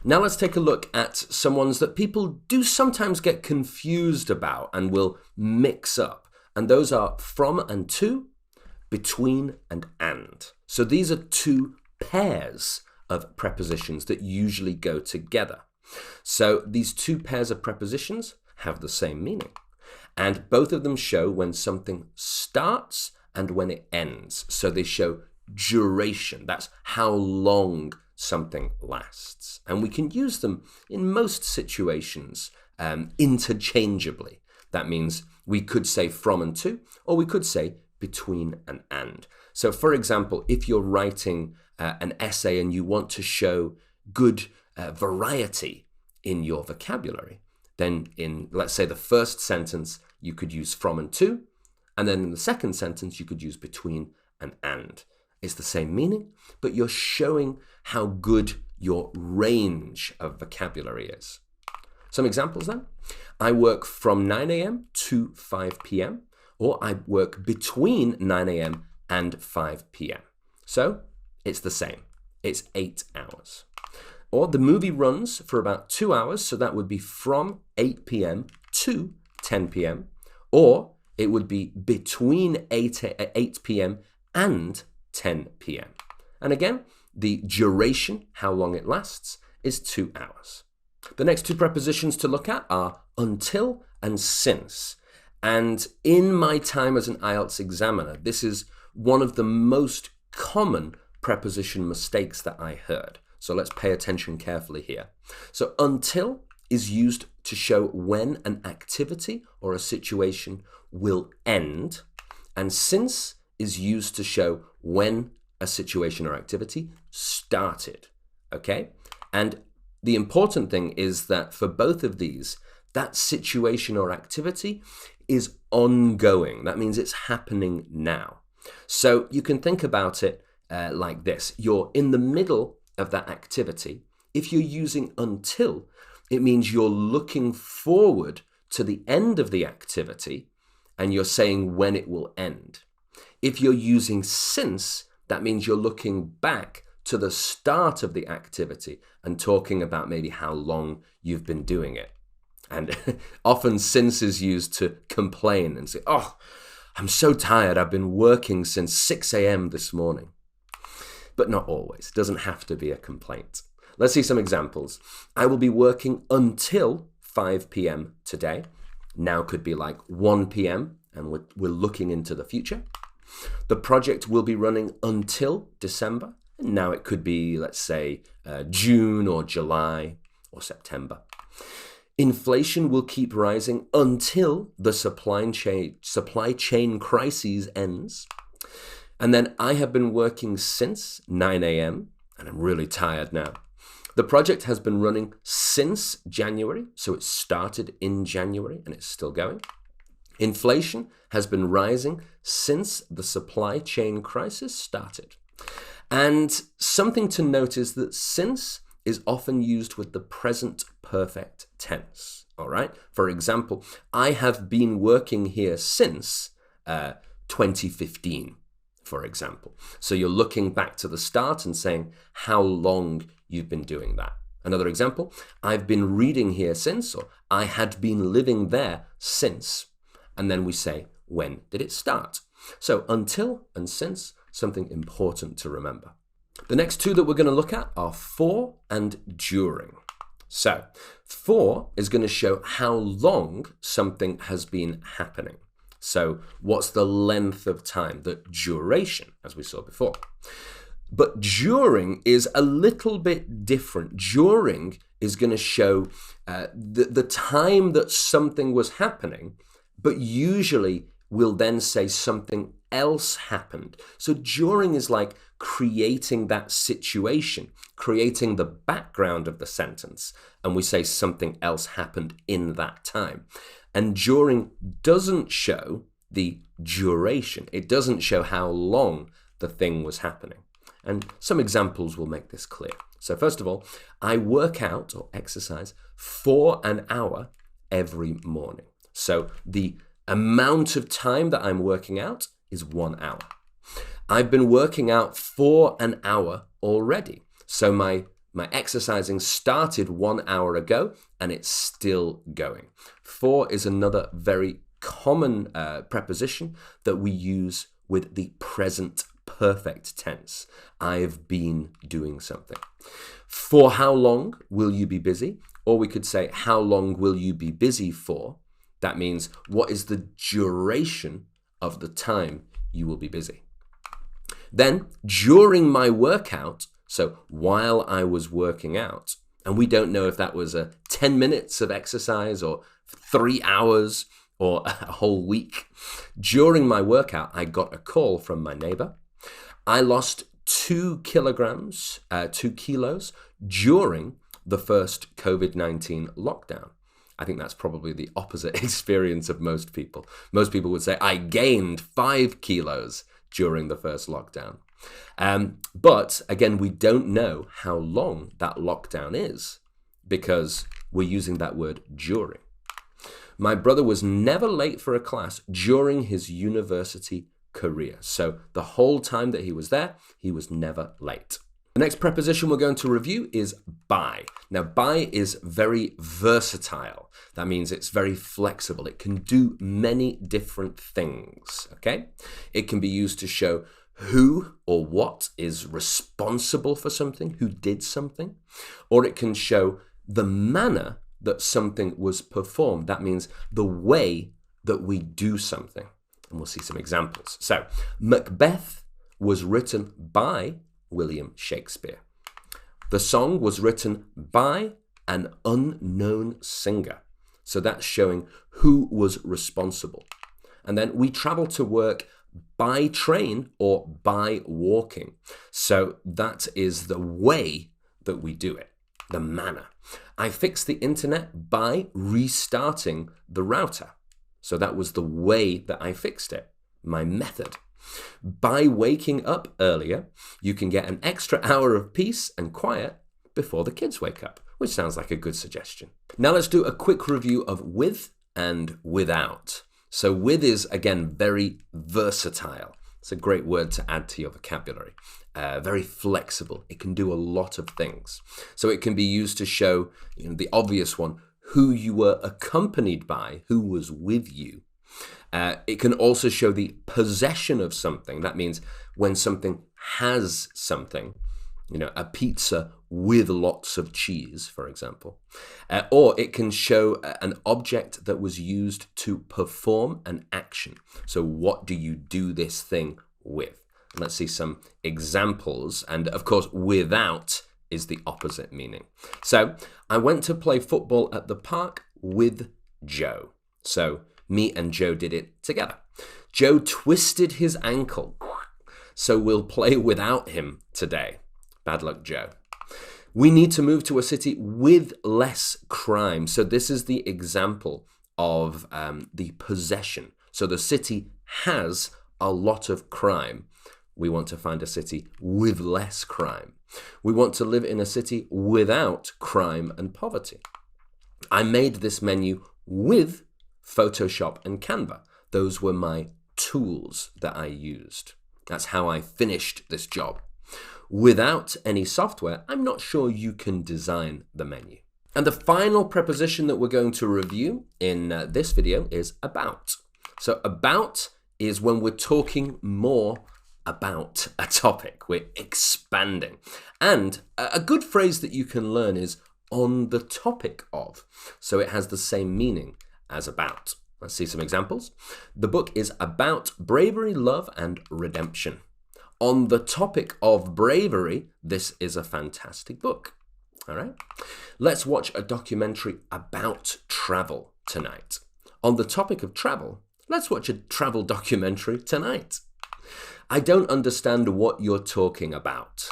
Now let's take a look at some ones that people do sometimes get confused about and will mix up. And those are from and to, between and. So these are two pairs of prepositions that usually go together. So these two pairs of prepositions have the same meaning. And both of them show when something starts and when it ends. So they show duration. That's how long something lasts. And we can use them in most situations interchangeably. That means we could say from and to, or we could say between and. So for example, if you're writing an essay and you want to show good variety in your vocabulary, then in, let's say, the first sentence, you could use from and to, and then in the second sentence, you could use between and. It's the same meaning, but you're showing how good your range of vocabulary is. Some examples then. I work from 9 a.m. to 5 p.m., or I work between 9 a.m. and 5 p.m. So it's the same. It's 8 hours. Or the movie runs for about 2 hours, so that would be from 8 p.m. to 10 p.m., or it would be between 8 p.m. and 10 p.m. And again, the duration, how long it lasts, is 2 hours. The next two prepositions to look at are until and since. And in my time as an IELTS examiner, this is one of the most common preposition mistakes that I heard. So let's pay attention carefully here. So until is used to show when an activity or a situation will end, and since is used to show when a situation or activity started, okay? And the important thing is that for both of these, that situation or activity is ongoing. That means it's happening now. So you can think about it like this. You're in the middle of that activity. If you're using until, it means you're looking forward to the end of the activity and you're saying when it will end. If you're using since, that means you're looking back to the start of the activity and talking about maybe how long you've been doing it. And often since is used to complain and say, oh, I'm so tired. I've been working since 6 a.m. this morning. But not always. It doesn't have to be a complaint. Let's see some examples. I will be working until 5 p.m. today. Now could be like 1 p.m. and we're looking into the future. The project will be running until December. Now it could be, let's say, June or July or September. Inflation will keep rising until the supply chain crisis ends. And then I have been working since 9 a.m. and I'm really tired now. The project has been running since January, so it started in January and it's still going. Inflation has been rising since the supply chain crisis started. And something to note is that since is often used with the present perfect tense, all right? For example, I have been working here since 2015, for example. So you're looking back to the start and saying how long you've been doing that. Another example, I've been reading here since, or I had been living there since. And then we say, when did it start? So until and since, something important to remember. The next two that we're going to look at are for and during. So for is going to show how long something has been happening. So what's the length of time, the duration, as we saw before. But during is a little bit different. During is going to show the time that something was happening, but usually we'll then say something else happened. So during is like creating that situation, creating the background of the sentence, and we say something else happened in that time. And during doesn't show the duration. It doesn't show how long the thing was happening. And some examples will make this clear. So first of all, I work out or exercise for an hour every morning. So the amount of time that I'm working out is 1 hour. I've been working out for an hour already. So my My exercising started 1 hour ago and it's still going. For is another very common preposition that we use with the present perfect tense. I've been doing something. For how long will you be busy? Or we could say, how long will you be busy for? That means, what is the duration of the time you will be busy? Then, during my workout, so while I was working out, and we don't know if that was 10 minutes of exercise or 3 hours or a whole week. During my workout, I got a call from my neighbor. I lost 2 kilos during the first COVID-19 lockdown. I think that's probably the opposite experience of most people. Most people would say, I gained 5 kilos during the first lockdown. But again, we don't know how long that lockdown is because we're using that word during. My brother was never late for a class during his university career. So the whole time that he was there, he was never late. The next preposition we're going to review is by. Now, by is very versatile. That means it's very flexible. It can do many different things, okay? It can be used to show who or what is responsible for something, who did something, or it can show the manner that something was performed. That means the way that we do something. And we'll see some examples. So, Macbeth was written by William Shakespeare. The song was written by an unknown singer. So that's showing who was responsible. And then we travel to work by train or by walking. So that is the way that we do it, the manner. I fixed the internet by restarting the router. So that was the way that I fixed it, my method. By waking up earlier, you can get an extra hour of peace and quiet before the kids wake up, which sounds like a good suggestion. Now let's do a quick review of with and without. So with is, again, very versatile. It's a great word to add to your vocabulary. Very flexible. It can do a lot of things. So it can be used to show, the obvious one, who you were accompanied by, who was with you. It can also show the possession of something. That means when something has something, a pizza with lots of cheese, for example. Or it can show an object that was used to perform an action. So what do you do this thing with? Let's see some examples. And of course, without is the opposite meaning. So I went to play football at the park with Joe. So me and Joe did it together. Joe twisted his ankle, so we'll play without him today. Bad luck, Joe. We need to move to a city with less crime. So this is the example of the possession. So the city has a lot of crime. We want to find a city with less crime. We want to live in a city without crime and poverty. I made this menu with Photoshop and Canva. Those were my tools that I used. That's how I finished this job. Without any software, I'm not sure you can design the menu. And the final preposition that we're going to review in this video is about. So about is when we're talking more about a topic. We're expanding. And a good phrase that you can learn is on the topic of. So it has the same meaning as about. Let's see some examples. The book is about bravery, love, and redemption. On the topic of bravery, this is a fantastic book. All right. Let's watch a documentary about travel tonight. On the topic of travel, let's watch a travel documentary tonight. I don't understand what you're talking about.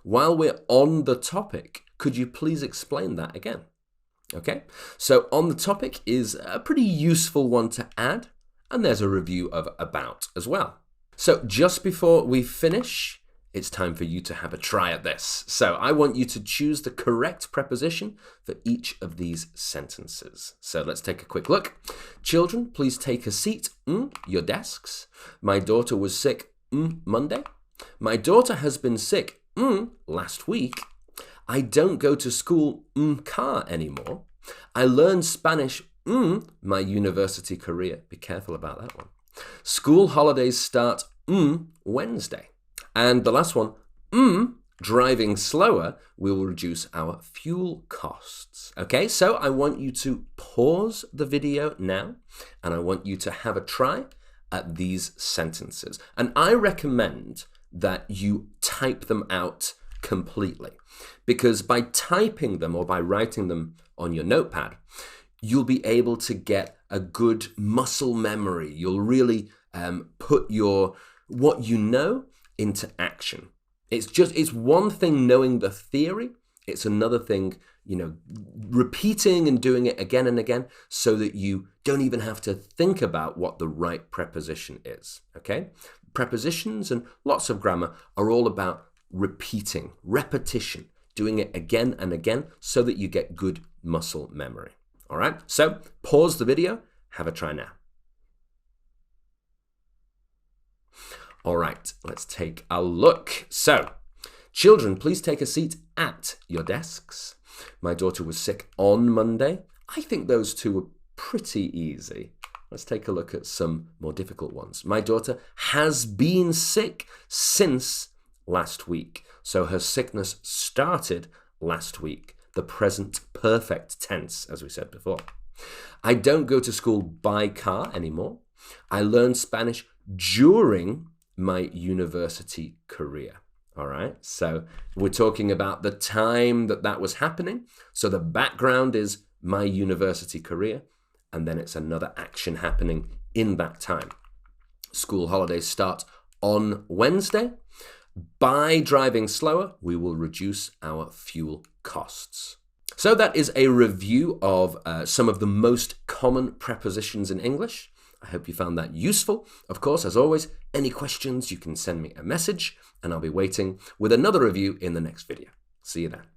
While we're on the topic, could you please explain that again? Okay, so on the topic is a pretty useful one to add, and there's a review of about as well. So just before we finish, it's time for you to have a try at this. So I want you to choose the correct preposition for each of these sentences. So let's take a quick look. Children, please take a seat. Your desks. My daughter was sick. Monday. My daughter has been sick. Last week. I don't go to school car anymore. I learned Spanish my university career. Be careful about that one. School holidays start Wednesday. And the last one, driving slower will reduce our fuel costs. Okay, so I want you to pause the video now and I want you to have a try at these sentences. And I recommend that you type them out completely, because by typing them or by writing them on your notepad, you'll be able to get a good muscle memory. You'll really put what you know into action. It's one thing knowing the theory. It's another thing, repeating and doing it again and again so that you don't even have to think about what the right preposition is, okay? Prepositions and lots of grammar are all about repeating, repetition, doing it again and again so that you get good muscle memory, all right? So pause the video, have a try now. All right, let's take a look. So, children, please take a seat at your desks. My daughter was sick on Monday. I think those two were pretty easy. Let's take a look at some more difficult ones. My daughter has been sick since last week. So her sickness started last week. The present perfect tense, as we said before. I don't go to school by car anymore. I learned Spanish during my university career. All right, so we're talking about the time that was happening. So the background is my university career, and then it's another action happening in that time. School holidays start on Wednesday. By driving slower, we will reduce our fuel costs. So that is a review of some of the most common prepositions in English. I hope you found that useful. Of course, as always, any questions, you can send me a message and I'll be waiting with another review in the next video. See you then.